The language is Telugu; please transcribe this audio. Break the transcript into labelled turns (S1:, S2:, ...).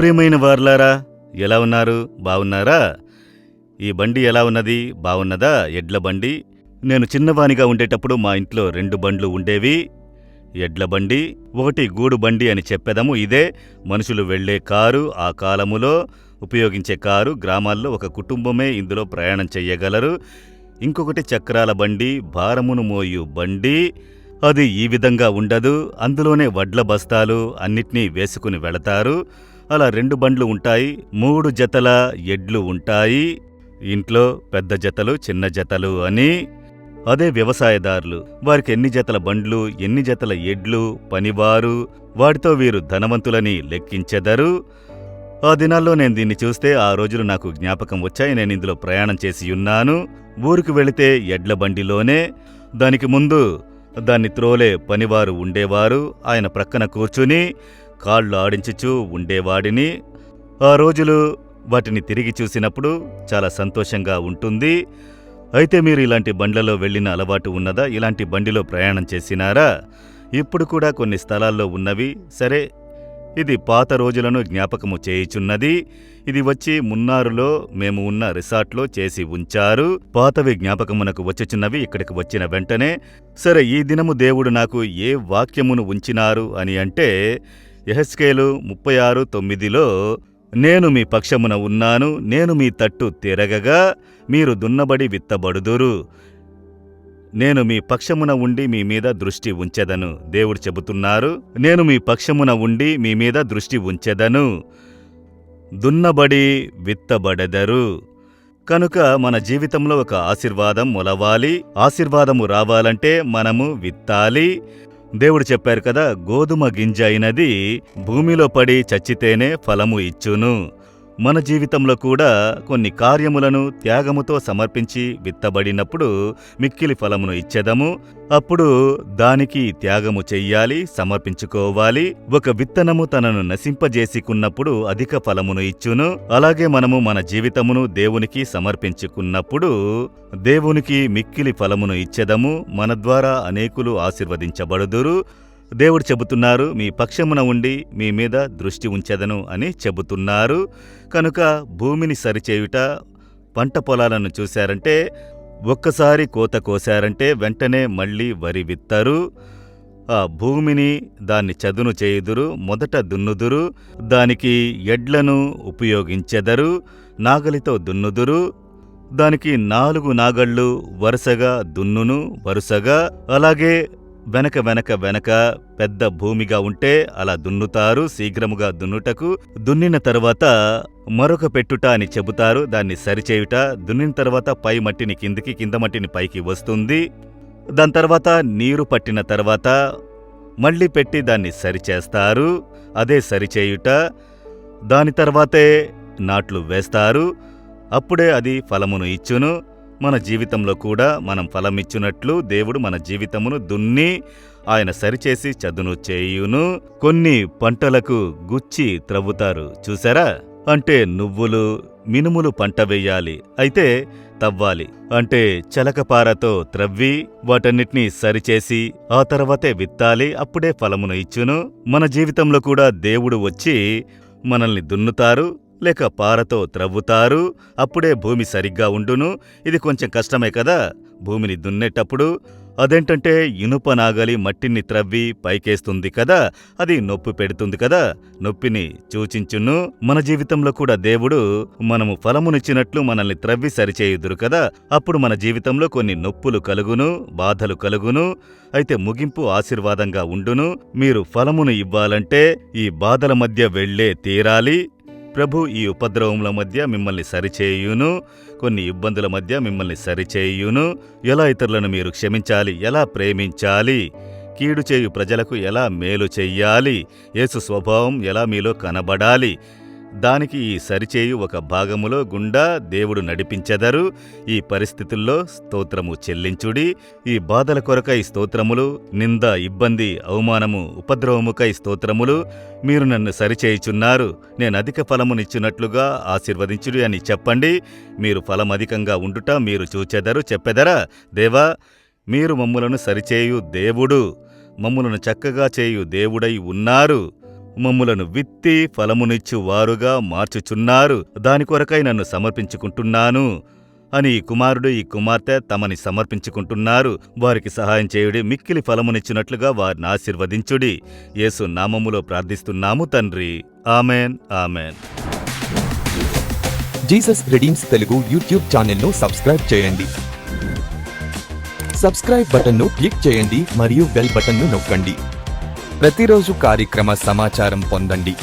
S1: ప్రియమైన వారలారా, ఎలా ఉన్నారు? బావున్నారా? ఈ బండి ఎలా ఉన్నది? బావున్నదా? ఎడ్ల బండి. నేను చిన్నవానిగా ఉండేటప్పుడు మా ఇంట్లో 2 బండ్లు ఉండేవి. ఎడ్ల బండి, ఒకటి గూడు బండి అని చెప్పెదము. ఇదే మనుషులు వెళ్లే కారు, ఆ కాలములో ఉపయోగించే కారు. గ్రామాల్లో ఒక కుటుంబమే ఇందులో ప్రయాణం చెయ్యగలరు. ఇంకొకటి చక్రాల బండి, భారమును మోయు బండి. అది ఈ విధంగా ఉండదు. అందులోనే వడ్ల బస్తాలు అన్నిటినీ వేసుకుని వెళతారు. అలా 2 బండ్లు ఉంటాయి. 3 జతల ఎడ్లు ఉంటాయి. ఇంట్లో పెద్ద జతలు, చిన్న జతలు అని. అదే వ్యవసాయదారులు. వారికి ఎన్ని జతల బండ్లు, ఎన్ని జతల ఎడ్లు, పనివారు, వాటితో వీరు ధనవంతులని లెక్కించెదరు. ఆ దినాల్లో నేను దీన్ని చూస్తే ఆ రోజులు నాకు జ్ఞాపకం వచ్చాయి. నేను ఇందులో ప్రయాణం చేసియున్నాను. ఊరికి వెళితే ఎడ్ల బండిలోనే. దానికి ముందు దాన్ని త్రోలే పనివారు ఉండేవారు. ఆయన ప్రక్కన కూర్చుని కాళ్ళు ఆడించుచూ ఉండేవాడిని. ఆ రోజులు వాటిని తిరిగి చూసినప్పుడు చాలా సంతోషంగా ఉంటుంది. అయితే మీరు ఇలాంటి బండ్లలో వెళ్ళిన అలవాటు ఉన్నదా? ఇలాంటి బండిలో ప్రయాణం చేసినారా? ఇప్పుడు కూడా కొన్ని స్థలాల్లో ఉన్నవి. సరే, ఇది పాత రోజులను జ్ఞాపకము చేయుచున్నది. ఇది వచ్చి మున్నారులో మేము ఉన్న రిసార్ట్లో చేసి ఉంచారు. పాతవి జ్ఞాపకమునకు వచ్చుచున్నవి ఇక్కడికి వచ్చిన వెంటనే. సరే, ఈ దినము దేవుడు నాకు ఏ వాక్యమును ఉంచినారు అని అంటే, యెహెజ్కేలు 36:9లో, నేను మీ పక్షమున ఉన్నాను, నేను మీ తట్టు తిరగగా మీరు దున్నబడి విత్తబడుదురు, నేను మీ పక్షమున ఉండి మీ మీద దృష్టి ఉంచెదను. దేవుడు చెబుతున్నారు, నేను మీ పక్షమున ఉండి మీ మీద దృష్టి ఉంచెదను, దున్నబడి విత్తబడెదరు. కనుక మన జీవితంలో ఒక ఆశీర్వాదం మొలవాలి. ఆశీర్వాదము రావాలంటే మనము విత్తాలి. దేవుడు చెప్పారు కదా, గోధుమ గింజ అయినది భూమిలో పడి చచ్చితేనే ఫలము ఇచ్చును. మన జీవితంలో కూడా కొన్ని కార్యములను త్యాగముతో సమర్పించి విత్తబడినప్పుడు మిక్కిలి ఫలమును ఇచ్చెదము. అప్పుడు దానికి త్యాగము చెయ్యాలి, సమర్పించుకోవాలి. ఒక విత్తనము తనను నశింపజేసుకున్నప్పుడు అధిక ఫలమును ఇచ్చును. అలాగే మనము మన జీవితమును దేవునికి సమర్పించుకున్నప్పుడు దేవునికి మిక్కిలి ఫలమును ఇచ్చెదము. మన ద్వారా అనేకులు ఆశీర్వదించబడుదురు. దేవుడు చెబుతున్నారు, మీ పక్షమున ఉండి మీ మీద దృష్టి ఉంచెదను అని చెబుతున్నారు. కనుక భూమిని సరిచేయుట, పంట పొలాలను చూశారంటే, ఒక్కసారి కోత కోశారంటే వెంటనే మళ్ళీ వరి విత్తరు. ఆ భూమిని దాన్ని చదును చేయుదురు, మొదట దున్నుదురు, దానికి ఎడ్లను ఉపయోగించెదరు, నాగలితో దున్నుదురు. దానికి 4 నాగళ్ళు వరుసగా దున్నును, వరుసగా. అలాగే వెనక వెనక వెనక పెద్ద భూమిగా ఉంటే అలా దున్నుతారు, శీఘ్రముగా దున్నుటకు. దున్నిన తర్వాత మరొక పెట్టుట అని చెబుతారు, దాన్ని సరిచేయుట. దున్నిన తర్వాత పై మట్టిని కిందికి, కింద మట్టిని పైకి వస్తుంది. దాని తర్వాత నీరు పట్టిన తర్వాత మళ్ళీ పెట్టి దాన్ని సరిచేస్తారు, అదే సరిచేయుట. దాని తర్వాతే నాట్లు వేస్తారు, అప్పుడే అది ఫలమును ఇచ్చును. మన జీవితంలో కూడా మనం ఫలమిచ్చునట్లు దేవుడు మన జీవితమును దున్ని ఆయన సరిచేసి చదును చేయును. కొన్ని పంటలకు గుచ్చి త్రవ్వుతారు, చూసారా? అంటే నువ్వులు, మినుములు పంట వెయ్యాలి, అయితే తవ్వాలి. అంటే చలకపారతో త్రవ్వి వాటన్నిటినీ సరిచేసి ఆ తర్వాతే విత్తాలి, అప్పుడే ఫలమును ఇచ్చును. మన జీవితంలో కూడా దేవుడు వచ్చి మనల్ని దున్నుతారు, లేక పారతో త్రవ్వుతారు, అప్పుడే భూమి సరిగ్గా ఉండును. ఇది కొంచెం కష్టమే కదా భూమిని దున్నేటప్పుడు. అదేంటంటే ఇనుప నాగలి మట్టిని త్రవ్వి పైకేస్తుంది కదా, అది నొప్పి పెడుతుంది కదా, నొప్పిని సూచించును. మన జీవితంలో కూడా దేవుడు మనము ఫలమునిచ్చినట్లు మనల్ని త్రవ్వి సరిచేయుదురు కదా, అప్పుడు మన జీవితంలో కొన్ని నొప్పులు కలుగును, బాధలు కలుగును. అయితే ముగింపు ఆశీర్వాదంగా ఉండును. మీరు ఫలమును ఇవ్వాలంటే ఈ బాధల మధ్య వెళ్ళే తీరాలి. ప్రభు ఈ ఉపద్రవముల మధ్య మిమ్మల్ని సరిచేయును, కొన్ని ఇబ్బందుల మధ్య మిమ్మల్ని సరిచేయును. ఎలా ఇతరులను మీరు క్షమించాలి, ఎలా ప్రేమించాలి, కీడు చేయు ప్రజలకు ఎలా మేలు చెయ్యాలి, యేసు స్వభావం ఎలా మీలో కనబడాలి, దానికి ఈ సరిచేయు ఒక భాగములో గుండా దేవుడు నడిపించెదరు. ఈ పరిస్థితుల్లో స్తోత్రము చెల్లించుడి. ఈ బాధల కొరకై స్తోత్రములు, నింద, ఇబ్బంది, అవమానము, ఉపద్రవముకై స్తోత్రములు. మీరు నన్ను సరిచేయుచున్నారు, నేను అధిక ఫలమునిచ్చునట్లుగా ఆశీర్వదించుడి అని చెప్పండి. మీరు ఫలమధికంగా ఉండుట మీరు చూచెదరు. చెప్పెదరా, దేవా, మీరు మమ్ములను సరిచేయు దేవుడు, మమ్ములను చక్కగా చేయు దేవుడై ఉన్నారు. మమ్ములను విత్తి ఫలమునిచ్చు వారుగా మార్చుచున్నారు. దాని కొరకై నన్ను సమర్పించుకుంటున్నాను అని ఈ కుమారుడు ఈ కుమార్తె తమని సమర్పించుకుంటున్నారు. వారికి సహాయం చేయుడి, మిక్కిలి ఫలమునిచ్చినట్లుగా వారిని ఆశీర్వదించుడి. యేసు నామములో ప్రార్థిస్తున్నాము తండ్రి. Amen, amen.
S2: Jesus redeems Telugu YouTube ఛానల్ను సబ్స్క్రైబ్ చేయండి. సబ్స్క్రైబ్ బటన్ను క్లిక్ చేయండి మరియు బెల్ బటన్ను నొక్కండి. ప్రతిరోజు కార్యక్రమ సమాచారం పొందండి.